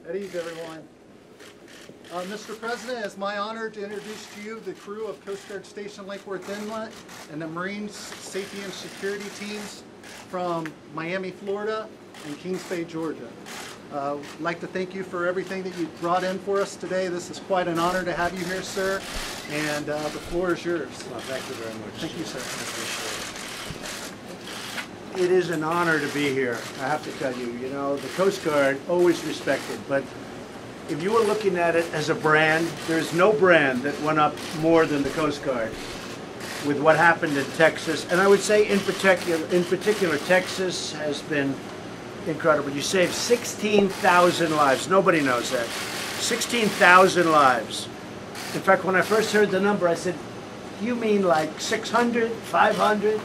At ease, everyone. Mr. President, it's my honor to introduce to you the crew of Coast Guard Station Lake Worth Inlet and the Marine Safety and Security teams from Miami, Florida and Kings Bay, Georgia. I'd like to thank you for everything that you brought in for us today. This is quite an honor to have you here, sir, and the floor is yours. Well, thank you very much. Thank you, sir. I appreciate it. It is an honor to be here, I have to tell you. You know, the Coast Guard, always respected, but if you were looking at it as a brand, there's no brand that went up more than the Coast Guard with what happened in Texas. And I would say in particular, Texas has been incredible. You saved 16,000 lives. Nobody knows that. 16,000 lives. In fact, when I first heard the number, I said, you mean like 600, 500?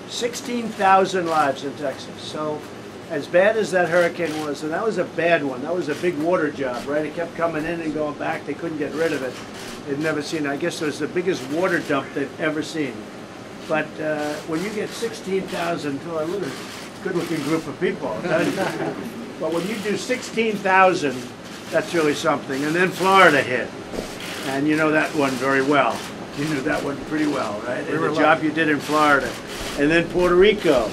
16,000 lives in Texas. So as bad as that hurricane was, and that was a bad one, that was a big water job, right? It kept coming in and going back. They couldn't get rid of it. They'd never seen it. I guess it was the biggest water dump they've ever seen. But when you get 16,000, well, look at a good-looking group of people. But when you do 16,000, that's really something. And then Florida hit. And you know that one very well. You knew that one pretty well, right? And the job you did in Florida. And then Puerto Rico.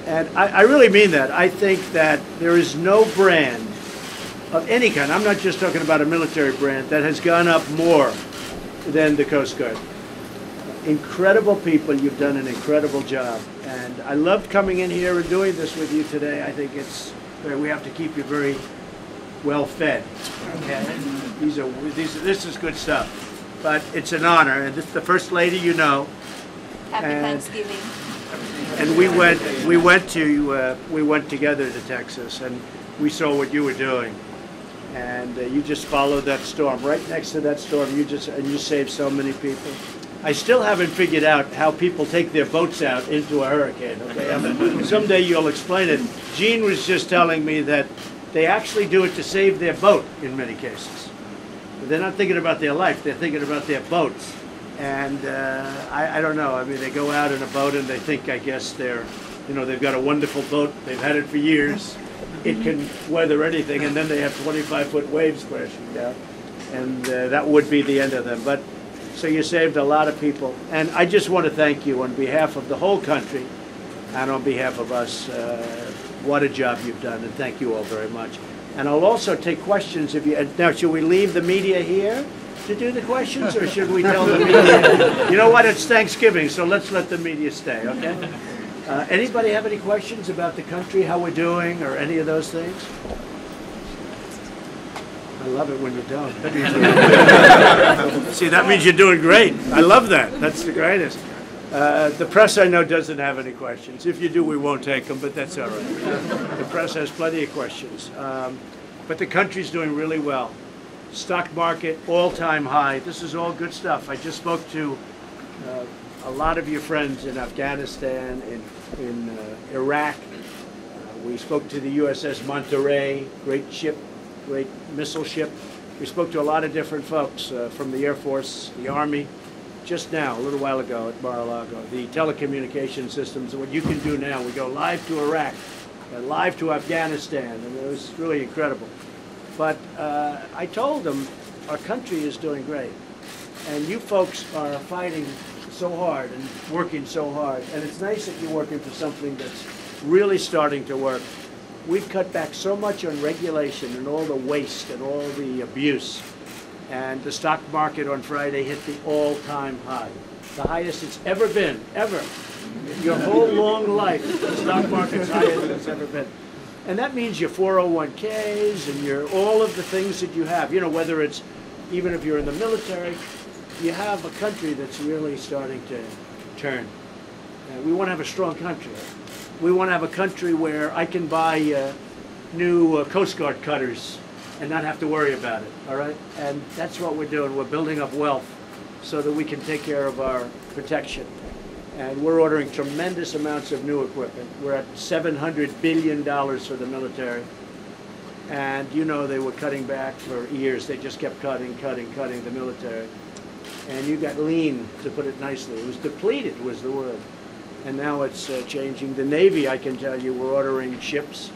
And I really mean that. I think that there is no brand of any kind, I'm not just talking about a military brand, that has gone up more than the Coast Guard. Incredible people, you've done an incredible job. And I loved coming in here and doing this with you today. I think we have to keep you very well fed. Okay? This is good stuff. But it's an honor, and this is the First Lady, you know. Happy Thanksgiving. And we went together to Texas, and we saw what you were doing, and you just followed that storm. Right next to that storm, you saved so many people. I still haven't figured out how people take their boats out into a hurricane. Okay, someday you'll explain it. Gene was just telling me that they actually do it to save their boat in many cases. But they're not thinking about their life; they're thinking about their boats. And I don't know. I mean, they go out in a boat and they think, I guess, they've got a wonderful boat. They've had it for years. It can weather anything, and then they have 25-foot waves crashing down, and that would be the end of them. But so you saved a lot of people, and I just want to thank you on behalf of the whole country, and on behalf of us. What a job you've done, and thank you all very much. And I'll also take questions if you. Now, should we leave the media here to do the questions, or should we tell the media? You know what? It's Thanksgiving, so let's let the media stay. Okay. Anybody have any questions about the country, how we're doing, or any of those things? I love it when you don't. See, that means you're doing great. I love that. That's the greatest. The press, I know, doesn't have any questions. If you do, we won't take them, but that's all right. The press has plenty of questions. But the country's doing really well. Stock market, all-time high. This is all good stuff. I just spoke to a lot of your friends in Afghanistan, in Iraq. We spoke to the USS Monterey, great ship, great missile ship. We spoke to a lot of different folks from the Air Force, the Army, just now, a little while ago at Mar-a-Lago. The telecommunication systems, what you can do now. We go live to Iraq, live to Afghanistan, and it was really incredible. But I told them our country is doing great, and you folks are fighting so hard and working so hard, and it's nice that you're working for something that's really starting to work. We've cut back so much on regulation and all the waste and all the abuse, and the stock market on Friday hit the all-time high, the highest it's ever been, ever. Your whole long life, the stock market's higher than it's ever been. And that means your 401ks and your all of the things that you have, you know, whether it's, even if you're in the military, you have a country that's really starting to turn. We want to have a strong country. We want to have a country where I can buy new Coast Guard cutters and not have to worry about it, all right? And that's what we're doing. We're building up wealth so that we can take care of our protection. And we're ordering tremendous amounts of new equipment. We're at $700 billion for the military. And you know they were cutting back for years. They just kept cutting the military. And you got lean, to put it nicely. It was depleted was the word. And now it's changing. The Navy, I can tell you, we're ordering ships.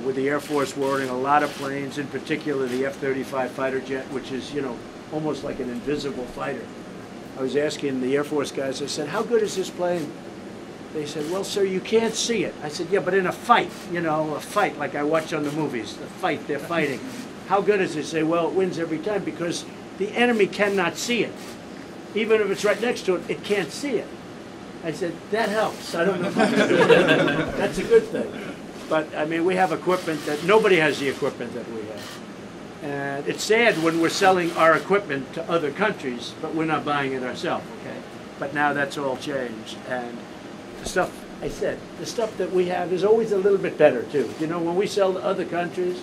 with the Air Force, we're ordering a lot of planes, in particular the F-35 fighter jet, which is, you know, almost like an invisible fighter. I was asking the Air Force guys, I said, how good is this plane? They said, well, sir, you can't see it. I said, yeah, but in a fight, you know, a fight like I watch on the movies, the fight, they're fighting. How good is it? They say, well, it wins every time because the enemy cannot see it. Even if it's right next to it, it can't see it. I said, that helps. I don't know if I can do that. That's a good thing. But, I mean, we have equipment that nobody has the equipment that we have. And it's sad when we're selling our equipment to other countries, but we're not buying it ourselves, okay? But now that's all changed. And the stuff, I said, the stuff that we have is always a little bit better, too. You know, when we sell to other countries,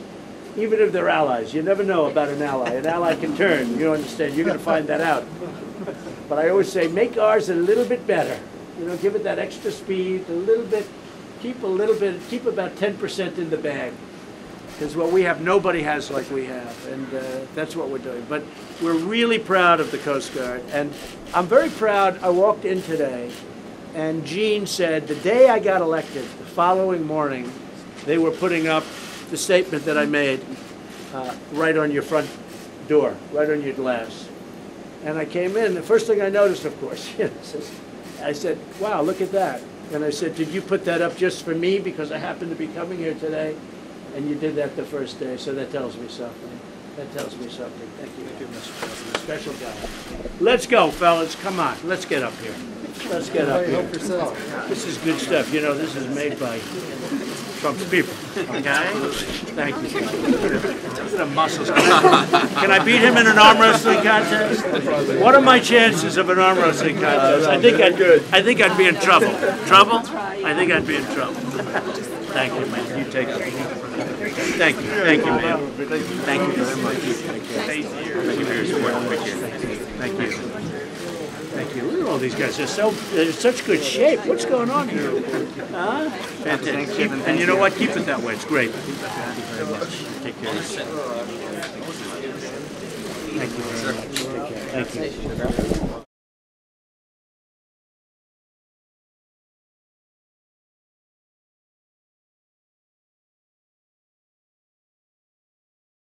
even if they're allies, you never know about an ally. An ally can turn, you understand? You're going to find that out. But I always say, make ours a little bit better. You know, give it that extra speed, a little bit, keep about 10% in the bag. Because what we have, nobody has like we have, and that's what we're doing. But we're really proud of the Coast Guard, and I'm very proud. I walked in today, and Gene said, the day I got elected, the following morning, they were putting up the statement that I made right on your front door, right on your glass. And I came in, the first thing I noticed, of course, I said, wow, look at that. And I said, did you put that up just for me because I happened to be coming here today? And you did that the first day, so that tells me something. That tells me something. Thank you. Thank you, Mr. President. Special guy. Let's go, fellas. Come on. Let's get up here. Let's get up here. This is good stuff. You know, this is made by Trump's people. Okay? Thank you. Look at the muscles. Can I beat him in an arm wrestling contest? What are my chances of an arm wrestling contest? I think I'd be in trouble. Trouble? I think I'd be in trouble. Thank you, man. You take it. Thank you. Thank you, man. Thank you very much. Thank you for your support. Thank you. Thank you. Look at all these guys. They're in such good shape. What's going on here? Huh? Fantastic. And you know what? Keep it that way. It's great. Thank you very much. Take care. Thank you very much. Take care. Thank you.